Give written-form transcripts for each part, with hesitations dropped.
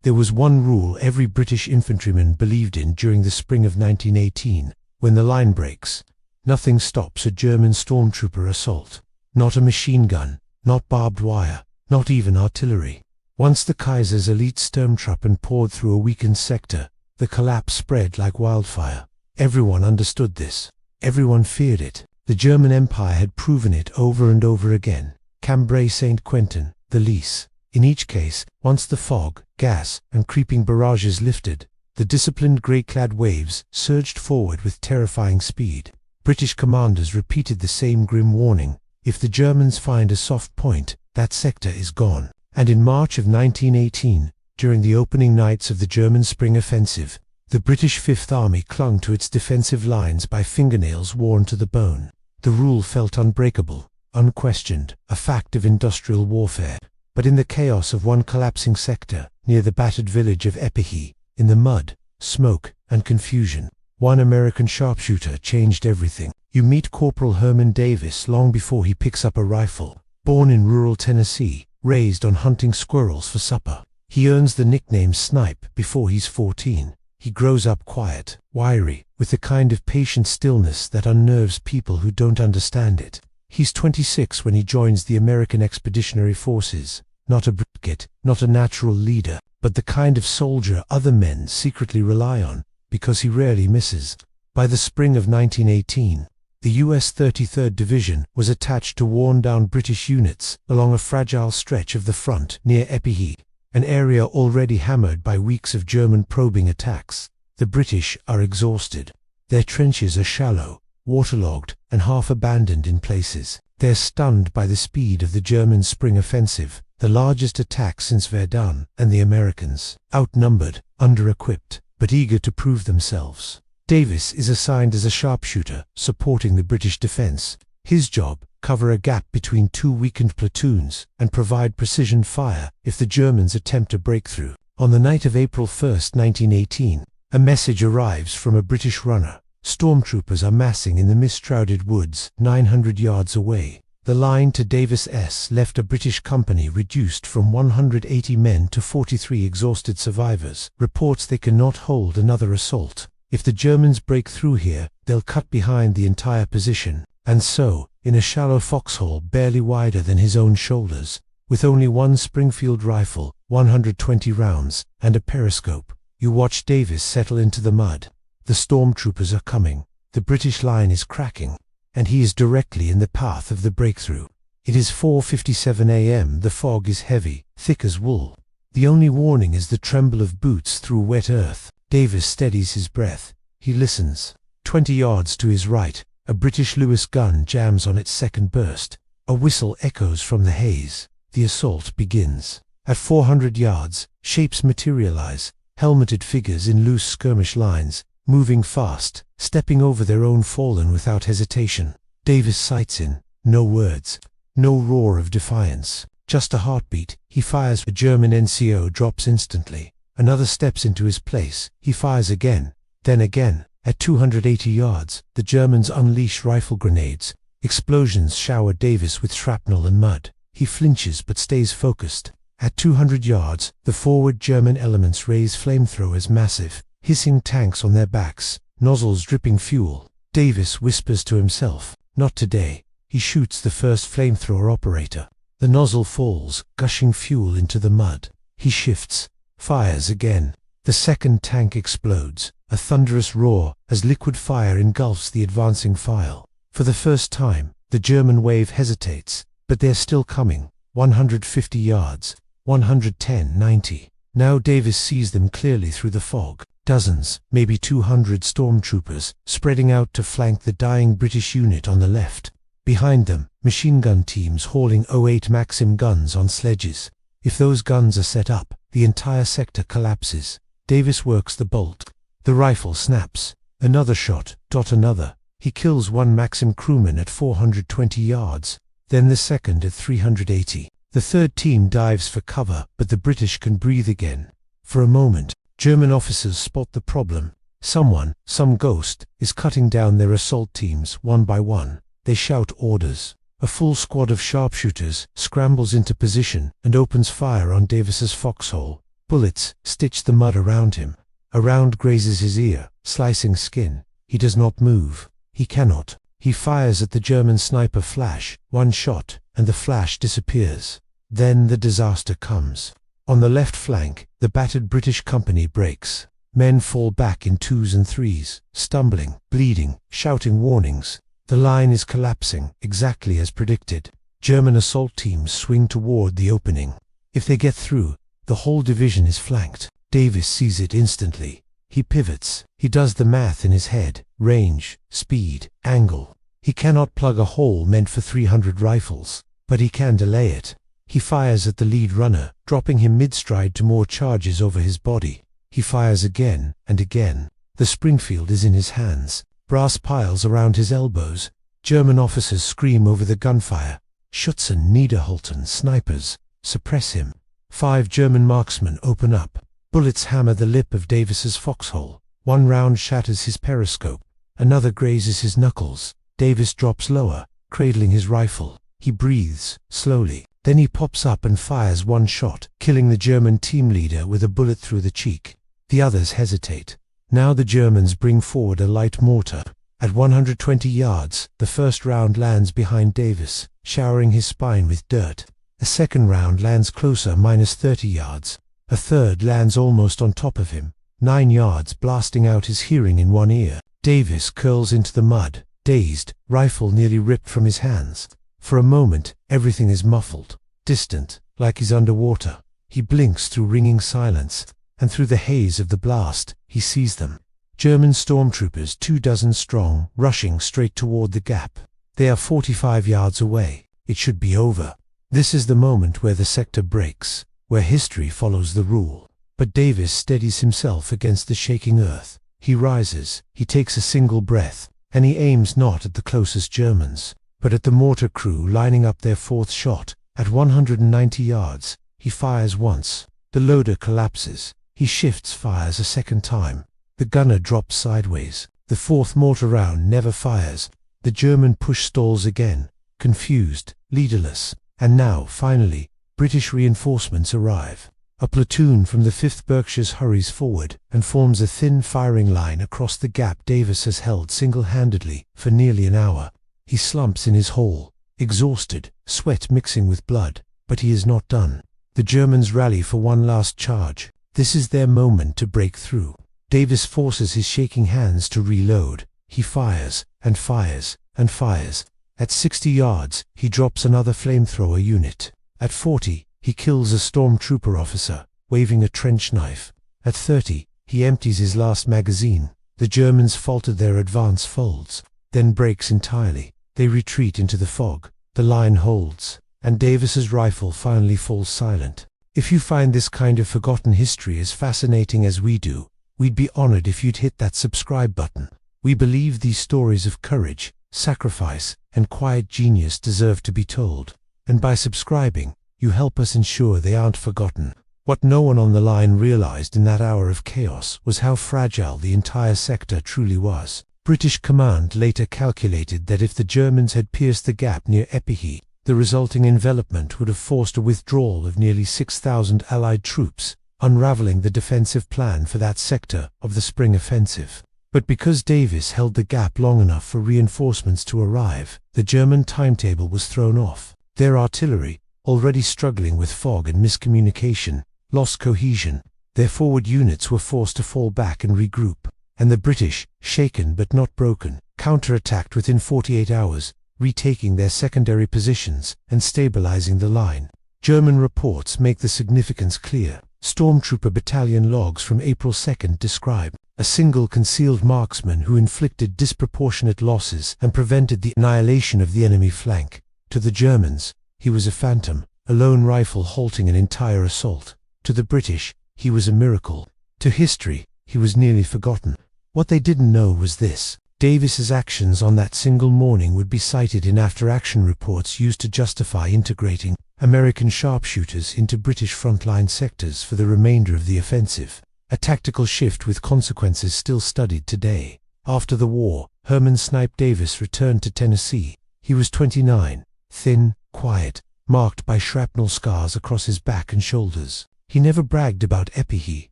There was one rule every British infantryman believed in during the spring of 1918. When the line breaks, nothing stops a German stormtrooper assault. Not a machine gun, not barbed wire, not even artillery. Once the Kaiser's elite Sturmtruppen poured through a weakened sector, the collapse spread like wildfire. Everyone understood this. Everyone feared it. The German Empire had proven it over and over again. Cambrai, Saint-Quentin, the Lys. In each case, once the fog, gas, and creeping barrages lifted, the disciplined grey-clad waves surged forward with terrifying speed. British commanders repeated the same grim warning: if the Germans find a soft point, that sector is gone. And in March of 1918, during the opening nights of the German spring offensive, the British Fifth Army clung to its defensive lines by fingernails worn to the bone. The rule felt unbreakable, unquestioned, a fact of industrial warfare. But in the chaos of one collapsing sector, near the battered village of Épehy, in the mud, smoke, and confusion, one American sharpshooter changed everything. You meet Corporal Herman Davis long before he picks up a rifle. Born in rural Tennessee, raised on hunting squirrels for supper, he earns the nickname Snipe before he's 14. He grows up quiet, wiry, with the kind of patient stillness that unnerves people who don't understand it. He's 26 when he joins the American Expeditionary Forces. Not a brigade, not a natural leader, but the kind of soldier other men secretly rely on, because he rarely misses. By the spring of 1918, the US 33rd Division was attached to worn-down British units along a fragile stretch of the front near Épehy, an area already hammered by weeks of German probing attacks. The British are exhausted. Their trenches are shallow, waterlogged, and half abandoned in places. They're stunned by the speed of the German spring offensive, the largest attack since Verdun, and the Americans, outnumbered, under-equipped, but eager to prove themselves. Davis is assigned as a sharpshooter, supporting the British defense. His job, cover a gap between two weakened platoons, and provide precision fire if the Germans attempt a breakthrough. On the night of April 1, 1918, a message arrives from a British runner. Stormtroopers are massing in the mist-shrouded woods, 900 yards away. The line to Davis' left a British company reduced from 180 men to 43 exhausted survivors. Reports they cannot hold another assault. If the Germans break through here, they'll cut behind the entire position. And so, in a shallow foxhole barely wider than his own shoulders, with only one Springfield rifle, 120 rounds, and a periscope, you watch Davis settle into the mud. The stormtroopers are coming. The British line is cracking, and he is directly in the path of the breakthrough. It is 4:57 a.m. The fog is heavy, thick as wool. The only warning is the tremble of boots through wet earth. Davis steadies his breath. He listens. 20 yards to his right, a British Lewis gun jams on its second burst. A whistle echoes from the haze. The assault begins. At 400 yards, shapes materialize, helmeted figures in loose skirmish lines, moving fast, stepping over their own fallen without hesitation. Davis sights in. No words. No roar of defiance. Just a heartbeat. He fires. A German NCO drops instantly. Another steps into his place. He fires again. Then again. At 280 yards, the Germans unleash rifle grenades. Explosions shower Davis with shrapnel and mud. He flinches but stays focused. At 200 yards, the forward German elements raise flamethrowers, massive, hissing tanks on their backs, nozzles dripping fuel. Davis whispers to himself, "Not today." He shoots the first flamethrower operator. The nozzle falls, gushing fuel into the mud. He shifts, fires again. The second tank explodes, a thunderous roar, as liquid fire engulfs the advancing file. For the first time, the German wave hesitates, but they're still coming. 150 yards, 110, 90. Now Davis sees them clearly through the fog. Dozens, maybe 200 stormtroopers, spreading out to flank the dying British unit on the left. Behind them, machine gun teams hauling 08 Maxim guns on sledges. If those guns are set up, the entire sector collapses. Davis works the bolt. The rifle snaps. Another shot, another. He kills one Maxim crewman at 420 yards. Then the second at 380. The third team dives for cover, but the British can breathe again. For a moment, German officers spot the problem. Someone, some ghost, is cutting down their assault teams one by one. They shout orders. A full squad of sharpshooters scrambles into position and opens fire on Davis's foxhole. Bullets stitch the mud around him. A round grazes his ear, slicing skin. He does not move. He cannot. He fires at the German sniper. Flash, one shot, and the flash disappears. Then the disaster comes. On the left flank, the battered British company breaks. Men fall back in twos and threes, stumbling, bleeding, shouting warnings. The line is collapsing, exactly as predicted. German assault teams swing toward the opening. If they get through, the whole division is flanked. Davis sees it instantly. He pivots. He does the math in his head. Range, speed, angle. He cannot plug a hole meant for 300 rifles, but he can delay it. He fires at the lead runner, dropping him mid-stride to more charges over his body. He fires again and again. The Springfield is in his hands. Brass piles around his elbows. German officers scream over the gunfire. Schutzen, Niederholten, snipers, suppress him. 5 German marksmen open up. Bullets hammer the lip of Davis's foxhole. One round shatters his periscope. Another grazes his knuckles. Davis drops lower, cradling his rifle. He breathes, slowly. Then he pops up and fires one shot, killing the German team leader with a bullet through the cheek. The others hesitate. Now the Germans bring forward a light mortar. At 120 yards, the first round lands behind Davis, showering his spine with dirt. A second round lands closer, -30 yards. A third lands almost on top of him, 9 yards, blasting out his hearing in one ear. Davis curls into the mud, dazed, rifle nearly ripped from his hands. For a moment, everything is muffled, distant, like he's underwater. He blinks through ringing silence, and through the haze of the blast, he sees them. German stormtroopers, 24 strong, rushing straight toward the gap. They are 45 yards away. It should be over. This is the moment where the sector breaks, where history follows the rule. But Davis steadies himself against the shaking earth. He rises, he takes a single breath, and he aims not at the closest Germans, but at the mortar crew lining up their fourth shot. At 190 yards, he fires once. The loader collapses. He shifts, fires a second time. The gunner drops sideways. The fourth mortar round never fires. The German push stalls again, confused, leaderless. And now, finally, British reinforcements arrive. A platoon from the 5th Berkshires hurries forward and forms a thin firing line across the gap Davis has held single-handedly for nearly an hour. He slumps in his hole, exhausted, sweat mixing with blood, but he is not done. The Germans rally for one last charge. This is their moment to break through. Davis forces his shaking hands to reload. He fires, and fires, and fires. At 60 yards, he drops another flamethrower unit. At 40, he kills a stormtrooper officer, waving a trench knife. At 30, he empties his last magazine. The Germans falter, their advance folds, then breaks entirely. They retreat into the fog. The line holds, and Davis's rifle finally falls silent. If you find this kind of forgotten history as fascinating as we do, we'd be honored if you'd hit that subscribe button. We believe these stories of courage, sacrifice, and quiet genius deserve to be told. And by subscribing, you help us ensure they aren't forgotten. What no one on the line realized in that hour of chaos was how fragile the entire sector truly was. British command later calculated that if the Germans had pierced the gap near Épehy, the resulting envelopment would have forced a withdrawal of nearly 6,000 Allied troops, unraveling the defensive plan for that sector of the spring offensive. But because Davis held the gap long enough for reinforcements to arrive, the German timetable was thrown off. Their artillery, already struggling with fog and miscommunication, lost cohesion. Their forward units were forced to fall back and regroup, and the British, shaken but not broken, counterattacked within 48 hours, retaking their secondary positions and stabilizing the line. German reports make the significance clear. Stormtrooper battalion logs from April 2nd describe a single concealed marksman who inflicted disproportionate losses and prevented the annihilation of the enemy flank. To the Germans, he was a phantom, a lone rifle halting an entire assault. To the British, he was a miracle. To history, he was nearly forgotten. What they didn't know was this: Davis's actions on that single morning would be cited in after-action reports used to justify integrating American sharpshooters into British frontline sectors for the remainder of the offensive. A tactical shift with consequences still studied today. After the war, Herman Snipe Davis returned to Tennessee. He was 29, thin, quiet, marked by shrapnel scars across his back and shoulders. He never bragged about Épehy,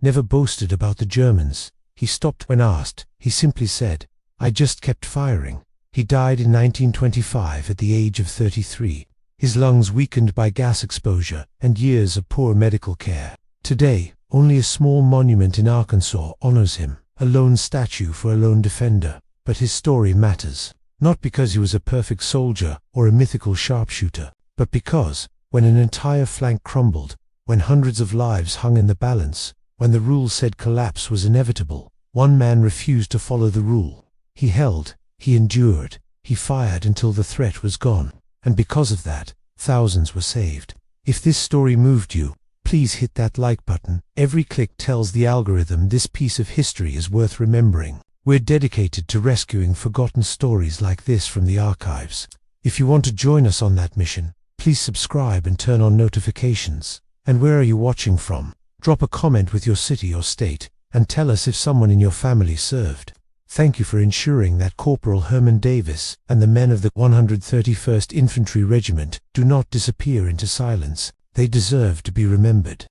never boasted about the Germans. He stopped when asked. He simply said, "I just kept firing." He died in 1925 at the age of 33, his lungs weakened by gas exposure and years of poor medical care. Today, only a small monument in Arkansas honors him, a lone statue for a lone defender. But his story matters, not because he was a perfect soldier or a mythical sharpshooter, but because, when an entire flank crumbled, when hundreds of lives hung in the balance, when the rule said collapse was inevitable, one man refused to follow the rule. He held, he endured, he fired until the threat was gone. And because of that, thousands were saved. If this story moved you, please hit that like button. Every click tells the algorithm this piece of history is worth remembering. We're dedicated to rescuing forgotten stories like this from the archives. If you want to join us on that mission, please subscribe and turn on notifications. And where are you watching from? Drop a comment with your city or state, and tell us if someone in your family served. Thank you for ensuring that Corporal Herman Davis and the men of the 131st Infantry Regiment do not disappear into silence. They deserve to be remembered.